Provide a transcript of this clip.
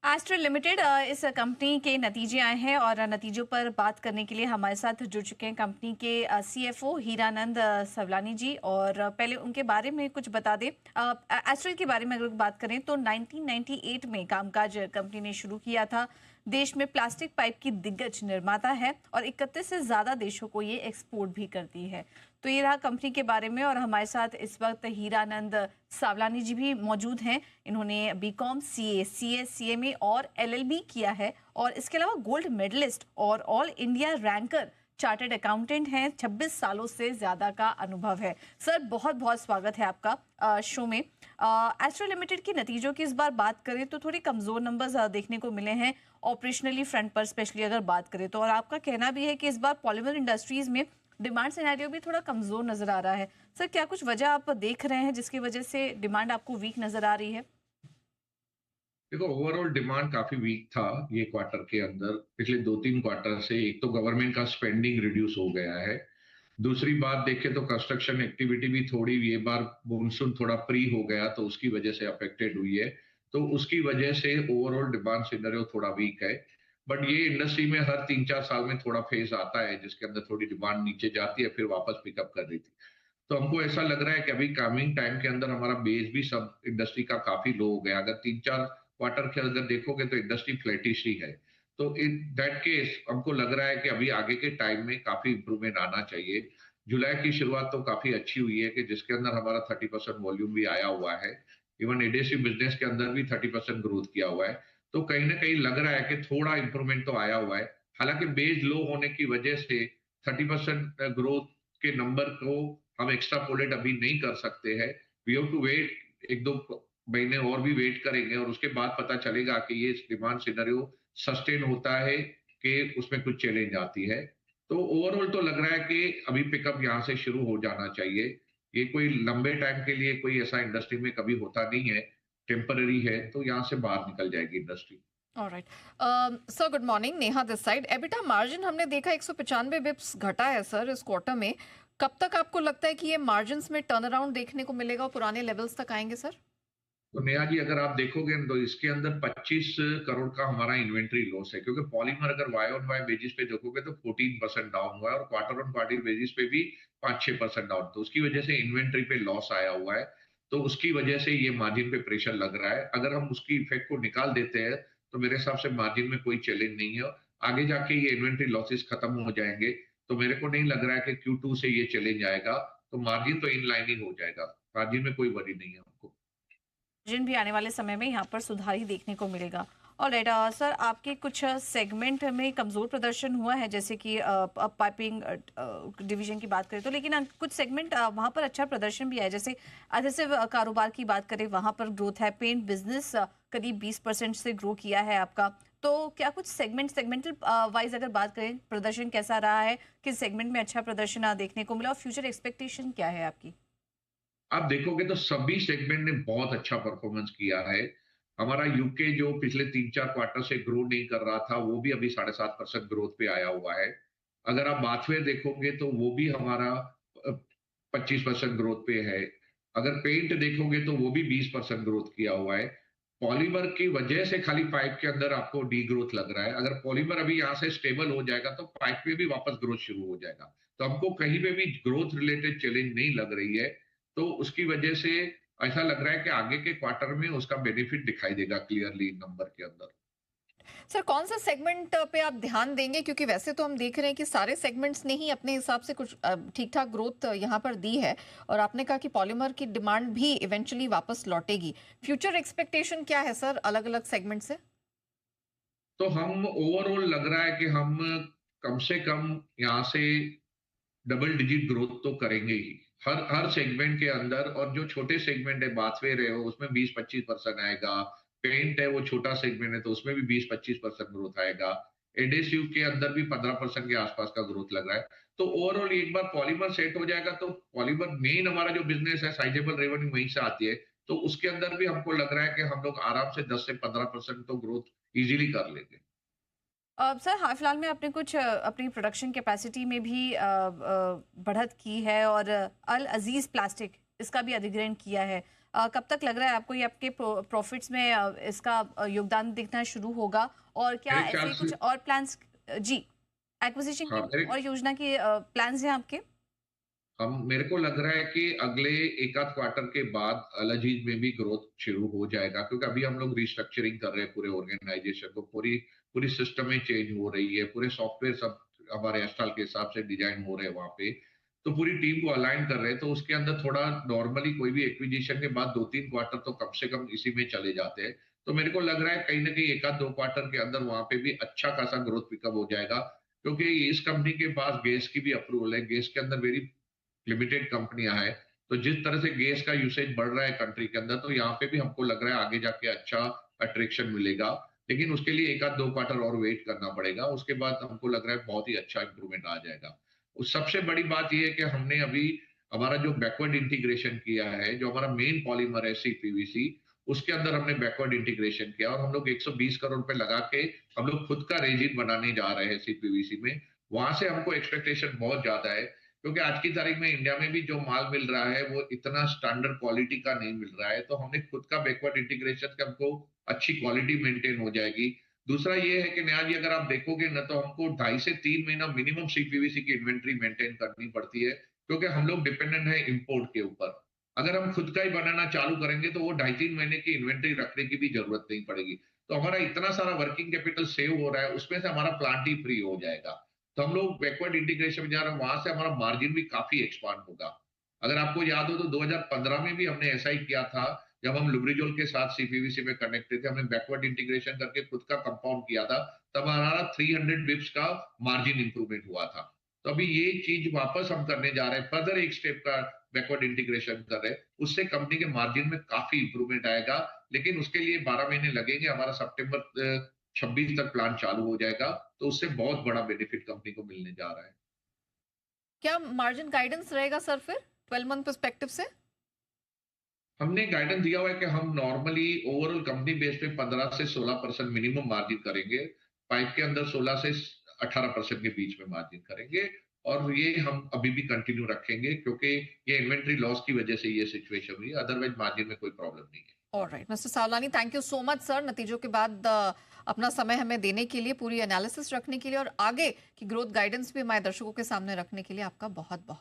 Astral limited इस company के नतीजे आए हैं और नतीजों पर बात करने के लिए हमारे साथ जुड़ चुके हैं कंपनी के सीएफओ हीरानंद सवलानी जी। और पहले उनके बारे में कुछ बता दें। एस्ट्रल के बारे में अगर बात करें तो 1998 में कामकाज कंपनी ने शुरू किया था। देश में प्लास्टिक पाइप की दिग्गज निर्माता है और 31 से ज़्यादा देशों को ये एक्सपोर्ट भी करती है। तो ये रहा कंपनी के बारे में। और हमारे साथ इस वक्त हीरानंद सावलानी जी भी मौजूद हैं। इन्होंने बीकॉम, सीए, सीएमए और एलएलबी किया है और इसके अलावा गोल्ड मेडलिस्ट और all India ranker chartered accountant हैं। 26 सालों से ज़्यादा का अनुभव है। सर, बहुत बहुत स्वागत है आपका शो में। एस्ट्रल लिमिटेड के नतीजों की इस बार बात करें तो थोड़ी कमज़ोर नंबर्स देखने को मिले हैं ऑपरेशनली फ्रंट पर, स्पेशली अगर बात करें तो। और आपका कहना भी है कि इस बार पॉलीमर इंडस्ट्रीज़ में डिमांड सिनेरियो भी थोड़ा कमज़ोर नज़र आ रहा है। सर, क्या कुछ वजह आप देख रहे हैं जिसकी वजह से डिमांड आपको वीक नज़र आ रही है? देखो, ओवरऑल डिमांड काफी वीक था ये क्वार्टर के अंदर। पिछले 2-3 क्वार्टर से एक तो गवर्नमेंट का स्पेंडिंग रिड्यूस हो गया है। दूसरी बात देखें तो कंस्ट्रक्शन एक्टिविटी भी थोड़ी, ये बार मानसून थोड़ा प्री हो गया तो उसकी वजह से अफेक्टेड हुई है। तो उसकी वजह से ओवरऑल डिमांड सिनेरियो थोड़ा वीक है। बट ये इंडस्ट्री में हर 3-4 साल में थोड़ा फेज आता है जिसके अंदर थोड़ी डिमांड नीचे जाती है, फिर वापस पिकअप कर रही थी। तो हमको ऐसा लग रहा है कि अभी कमिंग टाइम के अंदर हमारा बेस भी सब इंडस्ट्री का काफी लो हो गया। अगर 3-4 क्वार्टर के अंदर देखोगे तो इंडस्ट्री फ्लैटिश ही है। तो इन दैट केस हमको लग रहा है कि अभी आगे के टाइम में काफी इंप्रूवमेंट आना चाहिए। जुलाई की शुरुआत तो काफी अच्छी हुई है कि जिसके अंदर हमारा 30% वॉल्यूम भी आया हुआ है। इवन एडेसिव बिजनेस के अंदर भी 30% ग्रोथ किया हुआ है। तो कहीं ना कहीं लग रहा है कि थोड़ा इंप्रूवमेंट तो आया हुआ है। हालांकि बेस लो होने की वजह से 30% ग्रोथ के नंबर को हम एक्स्ट्रापोलेट अभी नहीं कर सकते हैं। वी हैव टू वेट, 1-2 महीने और भी वेट करेंगे और उसके बाद पता चलेगा कि ये डिमांड सिनेरियो सस्टेन होता है कि उसमें कुछ चैलेंज आती है। तो ओवरऑल तो लग रहा है कि अभी पिकअप यहाँ से शुरू हो जाना चाहिए। ये कोई लंबे टाइम के लिए कोई ऐसा इंडस्ट्री में कभी होता नहीं है, टेम्पररी है, तो यहाँ से बाहर निकल जाएगी industry. Alright. Sir, good morning, Neha this side. EBITDA margin हमने देखा 195 बिप्स घटा है सर इस क्वार्टर में। कब तक आपको लगता है कि ये मार्जिन्स में टर्न अराउंड देखने को मिलेगा और पुराने लेवल्स तक आएंगे सर? तो नेहा जी, अगर आप देखोगे तो इसके अंदर 25 करोड़ का हमारा इन्वेंट्री लॉस है, क्योंकि पॉलीमर अगर वाई ऑन वाई बेसिस पे देखोगे तो 14% डाउन हुआ है और क्वार्टर ऑन क्वार्टर बेसिस पे भी 5-6% डाउन। तो उसकी वजह से इन्वेंट्री पे लॉस आया हुआ है। तो उसकी वजह से ये मार्जिन पे प्रेशर लग रहा है। अगर हम उसकी इफेक्ट को निकाल देते हैं तो मेरे हिसाब से मार्जिन में कोई चैलेंज नहीं है। आगे जाके ये इन्वेंट्री लॉसेस खत्म हो जाएंगे तो मेरे को नहीं लग रहा है कि Q2 से ये चैलेंज आएगा। तो मार्जिन तो इन लाइन ही हो जाएगा। मार्जिन में कोई वरी नहीं है हमको। जिन भी आने वाले समय में यहाँ पर सुधार ही देखने को मिलेगा। ऑलराइट। सर, आपके कुछ सेगमेंट में कमज़ोर प्रदर्शन हुआ है, जैसे कि पाइपिंग डिवीजन की बात करें तो, लेकिन कुछ सेगमेंट वहाँ पर अच्छा प्रदर्शन भी है। जैसे एडहेसिव कारोबार की बात करें, वहाँ पर ग्रोथ है। पेंट बिजनेस करीब 20% से ग्रो किया है आपका। तो क्या कुछ सेगमेंटल वाइज अगर बात करें, प्रदर्शन कैसा रहा है, किस सेगमेंट में अच्छा प्रदर्शन देखने को मिला और फ्यूचर एक्सपेक्टेशन क्या है आपकी? आप देखोगे तो सभी सेगमेंट ने बहुत अच्छा परफॉर्मेंस किया है। हमारा यूके जो पिछले 3-4 क्वार्टर से ग्रो नहीं कर रहा था, वो भी अभी 7.5% ग्रोथ पे आया हुआ है। अगर आप बाथवेयर देखोगे तो वो भी हमारा 25% ग्रोथ पे है। अगर पेंट देखोगे तो वो भी 20% ग्रोथ किया हुआ है। पॉलीमर की वजह से खाली पाइप के अंदर आपको डी ग्रोथ लग रहा है। अगर पॉलीमर अभी यहाँ से स्टेबल हो जाएगा तो पाइप में भी वापस ग्रोथ शुरू हो जाएगा। तो हमको कहीं पे भी ग्रोथ रिलेटेड चैलेंज नहीं लग रही है। तो उसकी वजह से ऐसा लग रहा है कि आगे के क्वार्टर में उसका बेनिफिट दिखाई देगा क्लियरली नंबर के अंदर। सर, कौन सा सेगमेंट पे आप ध्यान देंगे, क्योंकि वैसे तो हम देख रहे हैं कि सारे सेगमेंट्स ने ही अपने हिसाब से कुछ ठीक ठाक ग्रोथ यहाँ पर दी है। और आपने कहा कि पॉलीमर की डिमांड भी इवेंचुअली वापस लौटेगी। फ्यूचर एक्सपेक्टेशन क्या है सर अलग अलग सेगमेंट से? तो हम ओवरऑल लग रहा है कि हम कम से कम यहाँ से डबल डिजिट ग्रोथ तो करेंगे ही हर हर सेगमेंट के अंदर। और जो छोटे सेगमेंट है, बाथवेयर है, उसमें 20-25% आएगा। पेंट है, वो छोटा सेगमेंट है, तो उसमें भी 20-25% ग्रोथ आएगा। एडेसिव के अंदर भी 15% के आसपास का ग्रोथ लग रहा है। तो ओवरऑल एक बार पॉलीमर सेट हो जाएगा तो पॉलीमर मेन हमारा जो बिजनेस है, साइजेबल रेवेन्यू वहीं से आती है। तो उसके अंदर भी हमको लग रहा है कि हम लोग आराम से 10 से 15% तो ग्रोथ इजीली कर लेंगे। सर, हाल फिलहाल में आपने कुछ अपनी प्रोडक्शन कैपेसिटी में भी बढ़त की है और अल अजीज प्लास्टिक इसका भी अधिग्रहण किया है। कब तक लग रहा है आपको ये आपके प्रॉफिट्स में इसका योगदान दिखना शुरू होगा? और क्या मेरे ख्याल ऐसे से कुछ और प्लान्स जी, एक्विजिशन हाँ, की मेरे और योजना के प्लान्स हैं आपके? हम मेरे को लग रहा है कि अगले एक आध क्वार्टर के बाद अलाजीज में भी ग्रोथ शुरू हो जाएगा, क्योंकि अभी हम लोग रिस्ट्रक्चरिंग कर रहे हैं पूरे ऑर्गेनाइजेशन को, पूरी पूरी सिस्टम में चेंज हो रही है, पूरे सॉफ्टवेयर सब हमारे एस्टाल के हिसाब से डिजाइन हो रहे हैं वहां पे। तो पूरी टीम को अलाइन कर रहे हैं, तो उसके अंदर थोड़ा नॉर्मली कोई भी एक्विजिशन के बाद 2-3 क्वार्टर तो कम से कम इसी में चले जाते हैं। तो मेरे को लग रहा है कहीं ना कहीं एक आध 2 क्वार्टर के अंदर वहां पे भी अच्छा खासा ग्रोथ पिकअप हो जाएगा, क्योंकि इस कंपनी के पास गैस की भी अप्रूवल है, गैस के अंदर वेरी लिमिटेड कंपनियां हैं। तो जिस तरह से गैस का यूसेज बढ़ रहा है कंट्री के अंदर, तो यहाँ पे भी हमको लग रहा है आगे जाके अच्छा अट्रैक्शन मिलेगा। लेकिन उसके लिए एक आध 2 क्वार्टर और वेट करना पड़ेगा, उसके बाद हमको लग रहा है बहुत ही अच्छा इंप्रूवमेंट आ जाएगा। उस सबसे बड़ी बात यह है कि हमने अभी हमारा जो बैकवर्ड इंटीग्रेशन किया है, जो हमारा मेन पॉलीमर है सीपीवीसी, उसके अंदर हमने बैकवर्ड इंटीग्रेशन किया और हम लोग 120 करोड़ रुपए लगा के हम लोग खुद का रेजिन बनाने जा रहे हैं सीपीवीसी में। वहां से हमको एक्सपेक्टेशन बहुत ज्यादा है, क्योंकि आज की तारीख में इंडिया में भी जो माल मिल रहा है वो इतना स्टैंडर्ड क्वालिटी का नहीं मिल रहा है, तो हमने खुद का बैकवर्ड इंटीग्रेशन से हमको अच्छी क्वालिटी मेंटेन हो जाएगी। दूसरा ये है कि नया जी अगर आप देखोगे ना, तो हमको 2.5 से 3 महीना मिनिमम सीपीवीसी की इन्वेंट्री मेंटेन करनी पड़ती है, क्योंकि हम लोग डिपेंडेंट है इंपोर्ट के ऊपर। अगर हम खुद का ही बनाना चालू करेंगे तो वो 2.5-3 महीने की इन्वेंट्री रखने की भी जरूरत नहीं पड़ेगी। तो हमारा इतना सारा वर्किंग कैपिटल सेव हो रहा है, उसमें से हमारा प्लांट ही फ्री हो जाएगा। तो हम लोग बैकवर्ड इंटीग्रेशन में जा रहे हैं, वहां से हमारा मार्जिन भी काफी एक्सपांड होगा। अगर आपको याद हो तो 2015 में भी हमने ऐसा ही किया था, जब हम लुब्रिजोल के साथ सीपीवीसी में कनेक्टेड थे, हमने बैकवर्ड इंटीग्रेशन करके खुद का कंपाउंड किया था, तब हमारा 300 बिप्स का मार्जिन इंप्रूवमेंट हुआ था। तो अभी ये चीज वापस हम करने जा रहे हैं, फर्दर एक स्टेप का बैकवर्ड इंटीग्रेशन कर रहे हैं, उससे कंपनी के मार्जिन में काफी इंप्रूवमेंट आएगा। लेकिन उसके लिए 12 महीने लगेंगे, हमारा सितंबर 26 तक प्लान चालू हो जाएगा, तो उससे बहुत बड़ा बेनिफिट कंपनी को मिलने जा रहा है। क्या मार्जिन गाइडेंस रहेगा सर फिर 12 मंथ पर्सपेक्टिव से? हमने गाइडेंस दिया हुआ है कि हम नॉर्मली ओवरऑल कंपनी बेस पे 15 से 16% मिनिमम मार्जिन करेंगे, पाइप के अंदर 16 से 18% के बीच में मार्जिन करेंगे, और ये हम अभी भी कंटिन्यू रखेंगे, क्योंकि ये इन्वेंट्री लॉस की वजह से ये सिचुएशन हुई है, अदरवाइज मार्जिन में कोई प्रॉब्लम नहीं है। Alright mister Savlani, thank you so much sir, नतीजों के बाद अपना समय हमें देने के लिए, पूरी एनालिसिस रखने के लिए और आगे की ग्रोथ गाइडेंस भी हमारे दर्शकों के सामने रखने के लिए आपका बहुत बहुत